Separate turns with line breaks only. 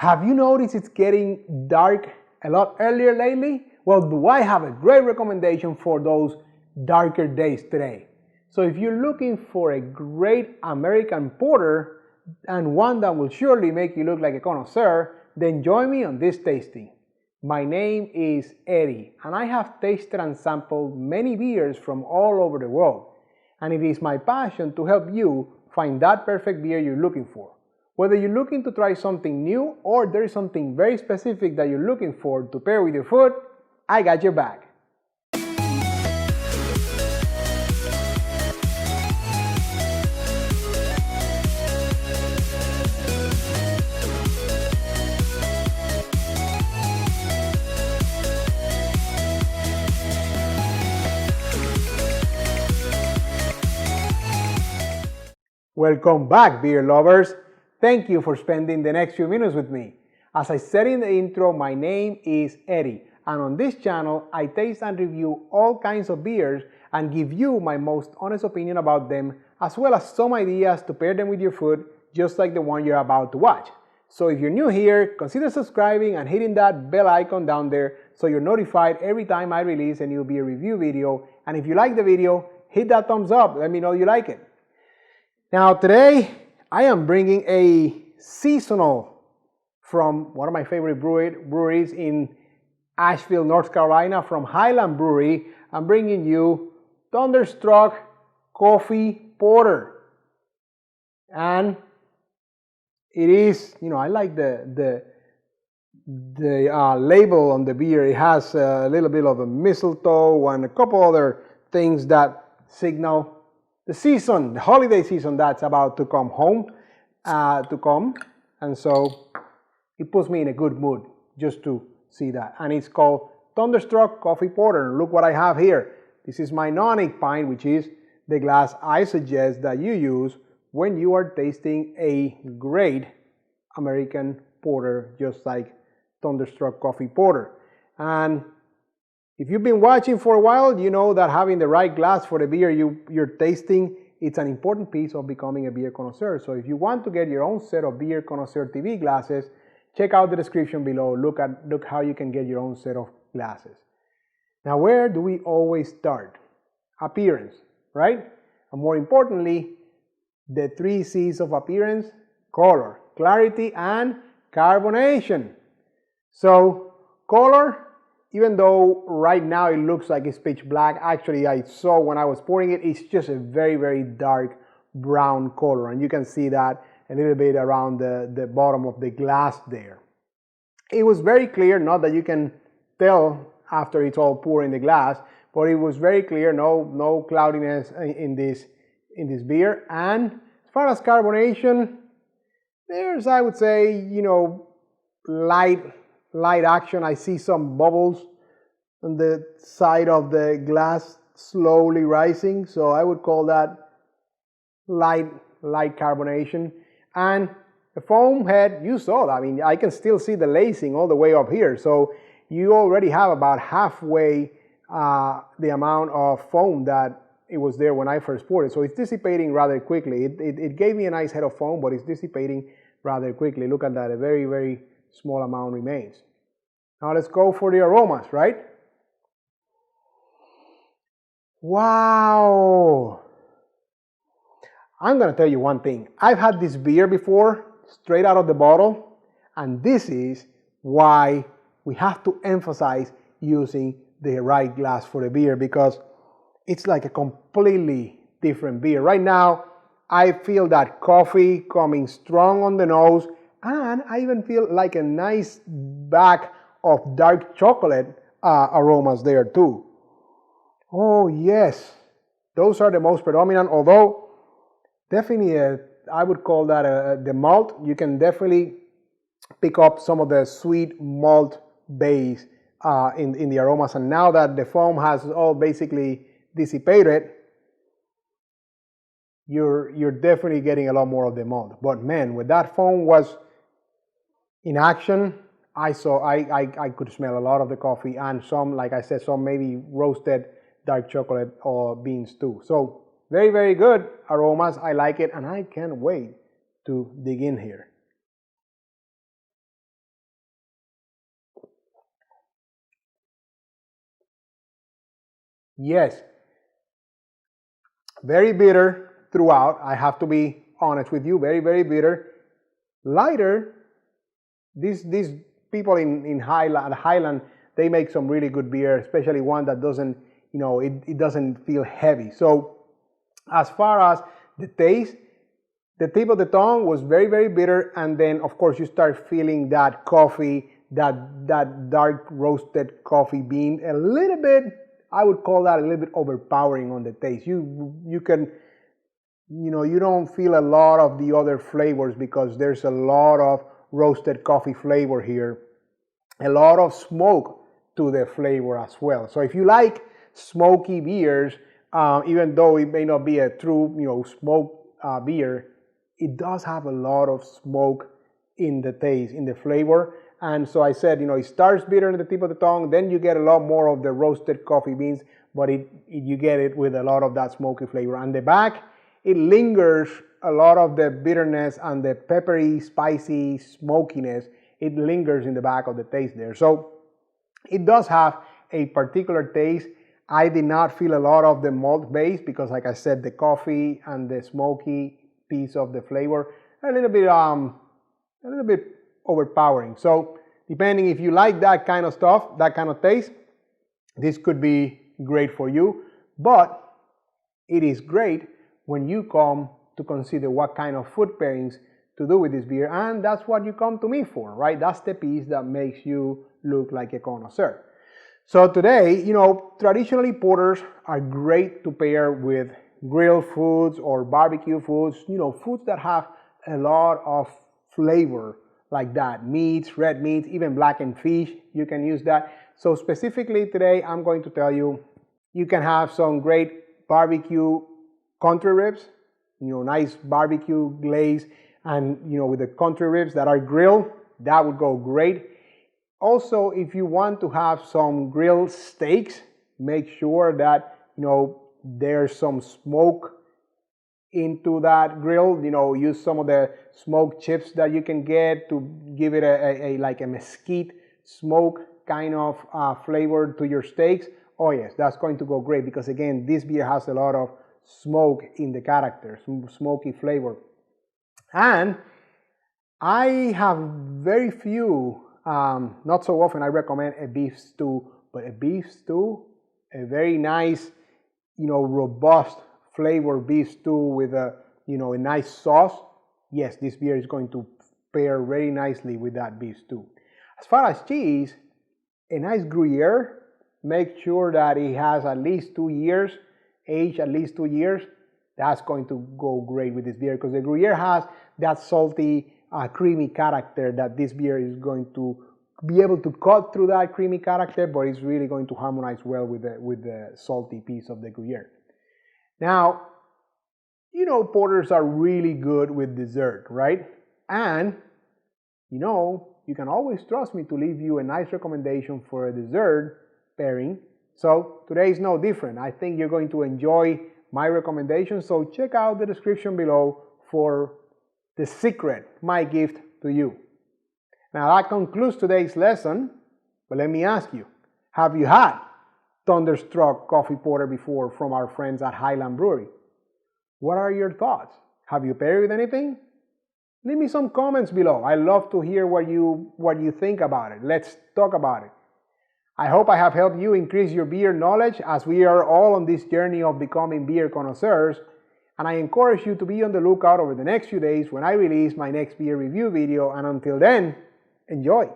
Have you noticed it's getting dark a lot earlier lately? Well, do I have a great recommendation for those darker days today. So if you're looking for a great American porter and one that will surely make you look like a connoisseur, then join me on this tasting. My name is Eddie and I have tasted and sampled many beers from all over the world. And it is my passion to help you find that perfect beer you're looking for. Whether you're looking to try something new or there is something very specific that you're looking for to pair with your food, I got your back. Welcome back, beer lovers. Thank you for spending the next few minutes with me. As I said in the intro, my name is Eddie, and on this channel, I taste and review all kinds of beers and give you my most honest opinion about them, as well as some ideas to pair them with your food, just like the one you're about to watch. So if you're new here, consider subscribing and hitting that bell icon down there so you're notified every time I release a new beer review video. And if you like the video, hit that thumbs up, let me know you like it. Now today, I am bringing a seasonal from one of my favorite breweries in Asheville, North Carolina, from Highland Brewery. I'm bringing you Thunderstruck Coffee Porter. And it is, I like the label on the beer. It has a little bit of a mistletoe and a couple other things that signal the season, the holiday season that's about to come and so it puts me in a good mood just to see that. And it's called Thunderstruck Coffee Porter. Look what I have here. This is my non-ink pint, which is the glass I suggest that you use when you are tasting a great American porter, just like Thunderstruck Coffee Porter. And if you've been watching for a while, you know that having the right glass for the beer you're tasting, it's an important piece of becoming a beer connoisseur. So if you want to get your own set of Beer Connoisseur TV glasses, check out the description below. Look how you can get your own set of glasses. Now, where do we always start? Appearance, right? And more importantly, the 3 C's of appearance: color, clarity, and carbonation. So, color, even though right now it looks like it's pitch black, actually I saw when I was pouring it, it's just a very, very dark brown color. And you can see that a little bit around the bottom of the glass there. It was very clear, not that you can tell after it's all poured in the glass, but it was very clear, no cloudiness in this beer. And as far as carbonation, there's, I would say, light action. I see some bubbles on the side of the glass slowly rising, so I would call that light carbonation. And the foam head, you saw that. I mean, I can still see the lacing all the way up here, so you already have about halfway the amount of foam that it was there when I first poured it. So it's dissipating rather quickly. It gave me a nice head of foam, but it's dissipating rather quickly. Look at that, a very, very small amount remains. Now let's go for the aromas, right? Wow! I'm gonna tell you one thing. I've had this beer before, straight out of the bottle, and this is why we have to emphasize using the right glass for the beer, because it's like a completely different beer. Right now, I feel that coffee coming strong on the nose, and I even feel like a nice back of dark chocolate aromas there too. Oh yes, those are the most predominant, although definitely I would call that the malt. You can definitely pick up some of the sweet malt base in the aromas, and now that the foam has all basically dissipated, you're definitely getting a lot more of the malt. But man, when that foam was in action, I could smell a lot of the coffee, and some, like I said, some maybe roasted dark chocolate or beans too. So very, very good aromas. I like it, and I can't wait to dig in here. Yes, very bitter throughout. I have to be honest with you, very, very bitter. Lighter. These people in Highland, they make some really good beer, especially one that doesn't, it doesn't feel heavy. So as far as the taste, the tip of the tongue was very, very bitter, and then of course you start feeling that coffee, that dark roasted coffee bean, a little bit, I would call that a little bit overpowering on the taste. You can, you don't feel a lot of the other flavors because there's a lot of roasted coffee flavor here, a lot of smoke to the flavor as well. So if you like smoky beers, even though it may not be a true, smoked beer, it does have a lot of smoke in the taste, in the flavor. And so I said, it starts bitter at the tip of the tongue, then you get a lot more of the roasted coffee beans, but you get it with a lot of that smoky flavor. And the back, it lingers a lot of the bitterness and the peppery, spicy smokiness. It lingers in the back of the taste there. So it does have a particular taste. I did not feel a lot of the malt base because, like I said, the coffee and the smoky piece of the flavor a little bit overpowering. So depending if you like that kind of stuff, that kind of taste, this could be great for you. But it is great when you come to consider what kind of food pairings to do with this beer, and that's what you come to me for, right? That's the piece that makes you look like a connoisseur. So today, traditionally porters are great to pair with grilled foods or barbecue foods, foods that have a lot of flavor like that. Meats, red meats, even blackened fish, you can use that. So specifically today, I'm going to tell you, you can have some great barbecue country ribs, nice barbecue glaze, and with the country ribs that are grilled, that would go great. Also, if you want to have some grilled steaks, make sure that there's some smoke into that grill. Use some of the smoked chips that you can get to give it like a mesquite smoke kind of flavor to your steaks. Oh yes, that's going to go great because again, this beer has a lot of smoke in the character, some smoky flavor. And I have very few, not so often I recommend a beef stew, but a beef stew, a very nice, robust flavor beef stew with a nice sauce. Yes, this beer is going to pair very nicely with that beef stew. As far as cheese, a nice Gruyere, make sure that it has at least 2 years, aged at least 2 years. That's going to go great with this beer because the Gruyere has that salty, creamy character that this beer is going to be able to cut through that creamy character, but it's really going to harmonize well with the salty piece of the Gruyere. Now, porters are really good with dessert, right? And, you can always trust me to leave you a nice recommendation for a dessert pairing. So today is no different. I think you're going to enjoy my recommendation. So check out the description below for the secret, my gift to you. Now that concludes today's lesson, but let me ask you, have you had Thunderstruck coffee porter before from our friends at Highland Brewery? What are your thoughts? Have you paired with anything? Leave me some comments below. I love to hear what you think about it. Let's talk about it. I hope I have helped you increase your beer knowledge as we are all on this journey of becoming beer connoisseurs, and I encourage you to be on the lookout over the next few days when I release my next beer review video, and until then, enjoy!